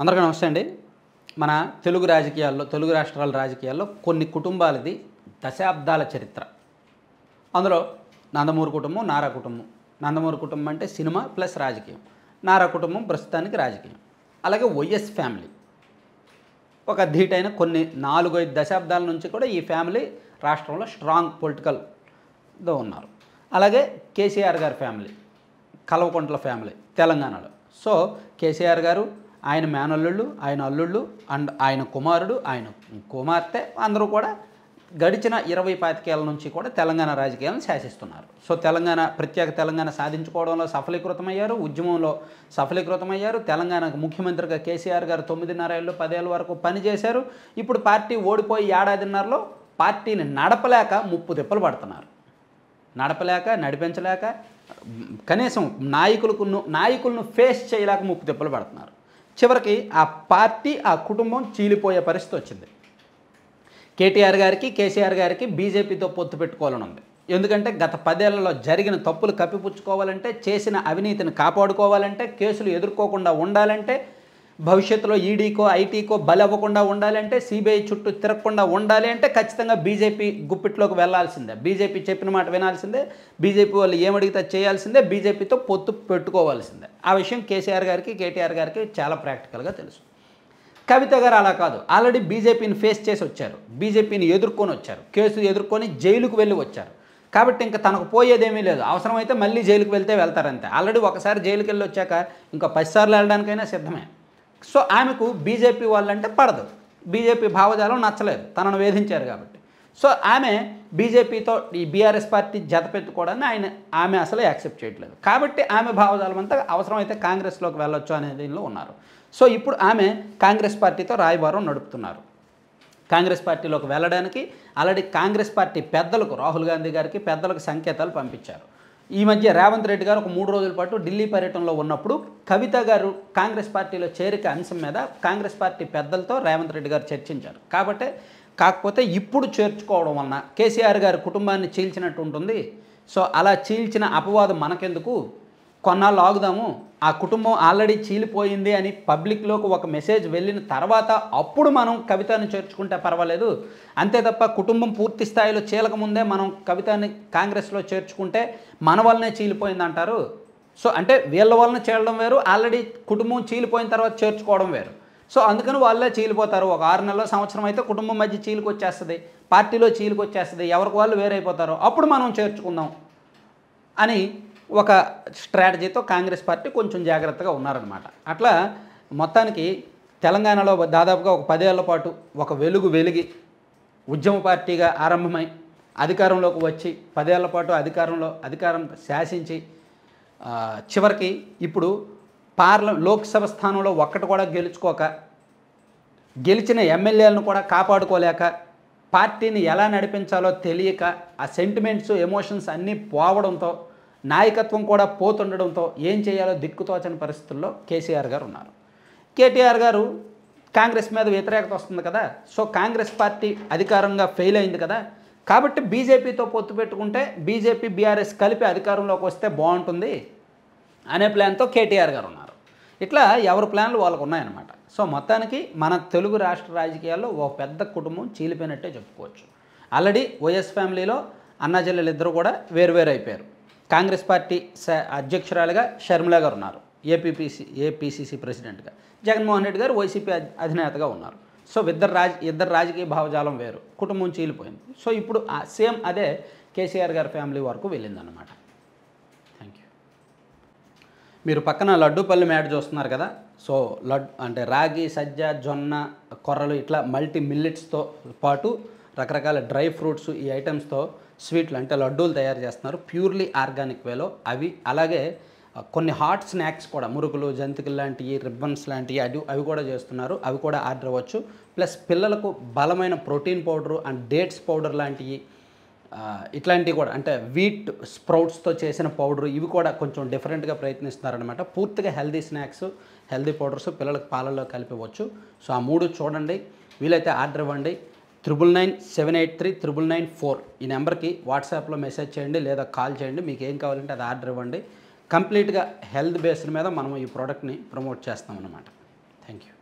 అందరికీ నమస్తే అండి. మన తెలుగు రాజకీయాల్లో, తెలుగు రాష్ట్రాల రాజకీయాల్లో కొన్ని కుటుంబాలది దశాబ్దాల చరిత్ర. అందులో నందమూరి కుటుంబం, నారా కుటుంబం. నందమూరి కుటుంబం అంటే సినిమా ప్లస్ రాజకీయం. నారా కుటుంబం ప్రస్తుతానికి రాజకీయం. అలాగే వైఎస్ ఫ్యామిలీ ఒక ధీటైన కొన్ని 4-5 దశాబ్దాల నుంచి కూడా ఈ ఫ్యామిలీ రాష్ట్రంలో స్ట్రాంగ్ పొలిటికల్తో ఉన్నారు. అలాగే కేసీఆర్ గారి ఫ్యామిలీ, కల్వకుంట్ల ఫ్యామిలీ తెలంగాణలో. సో కేసీఆర్ గారు, ఆయన మేనల్లుళ్ళు, ఆయన అల్లుళ్ళు అండ్ ఆయన కుమారుడు, ఆయన కుమార్తె అందరూ కూడా గడిచిన 20-25 ఏళ్ల నుంచి కూడా తెలంగాణ రాజకీయాలను శాసిస్తున్నారు. సో ప్రత్యేక తెలంగాణ సాధించుకోవడంలో సఫలీకృతమయ్యారు, ఉద్యమంలో సఫలీకృతమయ్యారు. తెలంగాణకు ముఖ్యమంత్రిగా కేసీఆర్ గారు 9.5 ఏళ్ళు 10 ఏళ్ళ వరకు పనిచేశారు. ఇప్పుడు పార్టీ ఓడిపోయి ఏడాదిన్నరలో పార్టీని నడపలేక ముప్పు తిప్పలు పడుతున్నారు. నడపలేక, నడిపించలేక, కనీసం నాయకులను ఫేస్ చేయలేక ముప్పు తిప్పలు పడుతున్నారు. చివరికి ఆ పార్టీ, ఆ కుటుంబం చీలిపోయే పరిస్థితి వచ్చింది. కేటీఆర్ గారికి, కేసీఆర్ గారికి బీజేపీతో పొత్తు పెట్టుకోవాలని ఉంది. ఎందుకంటే గత 10 ఏళ్లలో జరిగిన తప్పులు కప్పిపుచ్చుకోవాలంటే, చేసిన అవినీతిని కాపాడుకోవాలంటే, కేసులు ఎదుర్కోకుండా ఉండాలంటే, భవిష్యత్తులో ఈడీకో ఐటీకో బలవ్వకుండా ఉండాలంటే, సిబిఐ చుట్టూ తిరగకుండా ఉండాలి అంటే ఖచ్చితంగా బీజేపీ గుప్పిట్లోకి వెళ్లాల్సిందే. బీజేపీ చెప్పిన మాట వినాల్సిందే. బీజేపీ వాళ్ళు ఏమడిగితే చేయాల్సిందే. బీజేపీతో పొత్తు పెట్టుకోవాల్సిందే. ఆ విషయం కేసీఆర్ గారికి, కేటీఆర్ గారికి చాలా ప్రాక్టికల్గా తెలుసు. కవిత గారు అలా కాదు. ఆల్రెడీ బీజేపీని ఫేస్ చేసి వచ్చారు, బీజేపీని ఎదుర్కొని వచ్చారు, కేసు ఎదుర్కొని జైలుకు వెళ్ళి వచ్చారు. కాబట్టి ఇంకా తనకు పోయేదేమీ లేదు. అవసరమైతే మళ్ళీ జైలుకు వెళ్తే వెళ్తారంతే. ఆల్రెడీ ఒకసారి జైలుకి వెళ్ళి వచ్చాక ఇంకా 10 సార్లు వెళ్ళడానికైనా సిద్ధమే. సో ఆమెకు బీజేపీ వాళ్ళంటే పడదు, బీజేపీ భావజాలం నచ్చలేదు, తనను వేధించారు కాబట్టి. సో ఆమె బీజేపీతో ఈ బీఆర్ఎస్ పార్టీ జతపెట్టుకోవడాన్ని ఆమె అసలు యాక్సెప్ట్ చేయట్లేదు. కాబట్టి ఆమె భావజాలం అంతా అవసరమైతే కాంగ్రెస్లోకి వెళ్ళొచ్చు అనే దీనిలో ఉన్నారు. సో ఇప్పుడు ఆమె కాంగ్రెస్ పార్టీతో రాయబారం నడుపుతున్నారు. కాంగ్రెస్ పార్టీలోకి వెళ్ళడానికి ఆల్రెడీ కాంగ్రెస్ పార్టీ పెద్దలకు, రాహుల్ గాంధీ గారికి పెద్దలకు సంకేతాలు పంపించారు. ఈ మధ్య రేవంత్ రెడ్డి గారు ఒక 3 రోజుల పాటు ఢిల్లీ పర్యటనలో ఉన్నప్పుడు కవిత గారు కాంగ్రెస్ పార్టీలో చేరిక అంశం మీద కాంగ్రెస్ పార్టీ పెద్దలతో రేవంత్ రెడ్డి గారు చర్చించారు. కాకపోతే ఇప్పుడు చేర్చుకోవడం వలన కేసీఆర్ గారి కుటుంబాన్ని చీల్చినట్టు ఉంటుంది. సో అలా చీల్చిన అపవాదం మనకెందుకు, కొన్నాళ్ళు ఆగుదాము, ఆ కుటుంబం ఆల్రెడీ చీలిపోయింది అని పబ్లిక్లోకి ఒక మెసేజ్ వెళ్ళిన తర్వాత అప్పుడు మనం కవితని చేర్చుకుంటే పర్వాలేదు. అంతే తప్ప కుటుంబం పూర్తి స్థాయిలో చీలకముందే మనం కవితని కాంగ్రెస్లో చేర్చుకుంటే మన వల్లనే చీలిపోయింది అంటారు. సో అంటే వీళ్ళ వలన చీలడం వేరు, ఆల్రెడీ కుటుంబం చీలిపోయిన తర్వాత చేర్చుకోవడం వేరు. సో అందుకని వాళ్ళే చీలిపోతారు. ఒక 6 నెలల సంవత్సరం అయితే కుటుంబం మధ్య చీలికొచ్చేస్తుంది, పార్టీలో చీలికొచ్చేస్తుంది, ఎవరికి వాళ్ళు వేరైపోతారు, అప్పుడు మనం చేర్చుకుందాం అని ఒక స్ట్రాటజీతో కాంగ్రెస్ పార్టీ కొంచెం జాగ్రత్తగా ఉన్నారనమాట. అట్లా మొత్తానికి తెలంగాణలో దాదాపుగా ఒక 10 ఏళ్ల పాటు ఒక వెలిగి ఉద్యమ పార్టీగా ఆరంభమై అధికారంలోకి వచ్చి 10 ఏళ్ల పాటు అధికారం శాసించి చివరికి ఇప్పుడు లోక్సభ స్థానంలో ఒక్కటి కూడా గెలుచుకోక, గెలిచిన ఎమ్మెల్యేలను కూడా కాపాడుకోలేక, పార్టీని ఎలా నడిపించాలో తెలియక, ఆ సెంటిమెంట్స్, ఎమోషన్స్ అన్నీ పోవడంతో, నాయకత్వం కూడా పోతుండడంతో ఏం చేయాలో దిక్కుతోచని పరిస్థితుల్లో కేసీఆర్ గారు ఉన్నారు. కేటీఆర్ గారు కాంగ్రెస్ మీద వ్యతిరేకత వస్తుంది కదా, సో కాంగ్రెస్ పార్టీ అధికారంగా ఫెయిల్ అయింది కదా, కాబట్టి బీజేపీతో పొత్తు పెట్టుకుంటే బీజేపీ బీఆర్ఎస్ కలిపి అధికారంలోకి వస్తే బాగుంటుంది అనే ప్లాన్తో కేటీఆర్ గారు ఉన్నారు. ఇట్లా ఎవరి ప్లాన్లు వాళ్ళకు ఉన్నాయన్నమాట. సో మొత్తానికి మన తెలుగు రాష్ట్ర రాజకీయాల్లో ఒక పెద్ద కుటుంబం చీలిపోయినట్టే చెప్పుకోవచ్చు. ఆల్రెడీ వైఎస్ ఫ్యామిలీలో అన్నాచెల్లెలు ఇద్దరు కూడా వేరువేరు అయిపోయారు. కాంగ్రెస్ పార్టీ అధ్యక్షురాలుగా షర్మిల గారు ఉన్నారు, ఏపీసీసీ ప్రెసిడెంట్గా. జగన్మోహన్ రెడ్డి గారు వైసీపీ అధినేతగా ఉన్నారు. సో ఇద్దరు రాజకీయ భావజాలం వేరు, కుటుంబం చీలిపోయింది. సో ఇప్పుడు సేమ్ అదే కేసీఆర్ గారి ఫ్యామిలీ వరకు వెళ్ళిందన్నమాట. Thank you. మీరు పక్కన లడ్డూపల్లి మ్యాట్ చూస్తున్నారు కదా. సో అంటే రాగి, సజ్జ, జొన్న, కొర్రలు ఇట్లా మల్టీ మిల్లెట్స్తో పాటు రకరకాల డ్రై ఫ్రూట్స్, ఈ ఐటమ్స్తో స్వీట్లు అంటే లడ్డూలు తయారు చేస్తున్నారు ప్యూర్లీ ఆర్గానిక్ వేలో. అలాగే కొన్ని హాట్ స్నాక్స్ కూడా, మురుకులు, జంతికలు లాంటివి, రిబ్బన్స్ లాంటివి అవి కూడా చేస్తున్నారు. అవి కూడా ఆర్డర్ అవ్వచ్చు. ప్లస్ పిల్లలకు బలమైన protein powder and dates powder లాంటివి, ఇట్లాంటివి కూడా అంటే వీట్ స్ప్రౌట్స్తో చేసిన పౌడరు, ఇవి కూడా కొంచెం డిఫరెంట్గా ప్రయత్నిస్తున్నారనమాట. పూర్తిగా హెల్దీ స్నాక్స్, హెల్దీ పౌడర్స్ పిల్లలకు పాలల్లో కలిపివచ్చు. సో ఆ 3 చూడండి, వీలైతే ఆర్డర్ ఇవ్వండి. 9997839994 ఈ నెంబర్కి వాట్సాప్లో మెసేజ్ చేయండి లేదా కాల్ చేయండి. మీకు ఏం కావాలంటే అది ఆర్డర్ ఇవ్వండి. కంప్లీట్గా హెల్త్ బేస్డ్ మీద మనం ఈ ప్రోడక్ట్ని ప్రమోట్ చేస్తాం అన్నమాట. Thank you.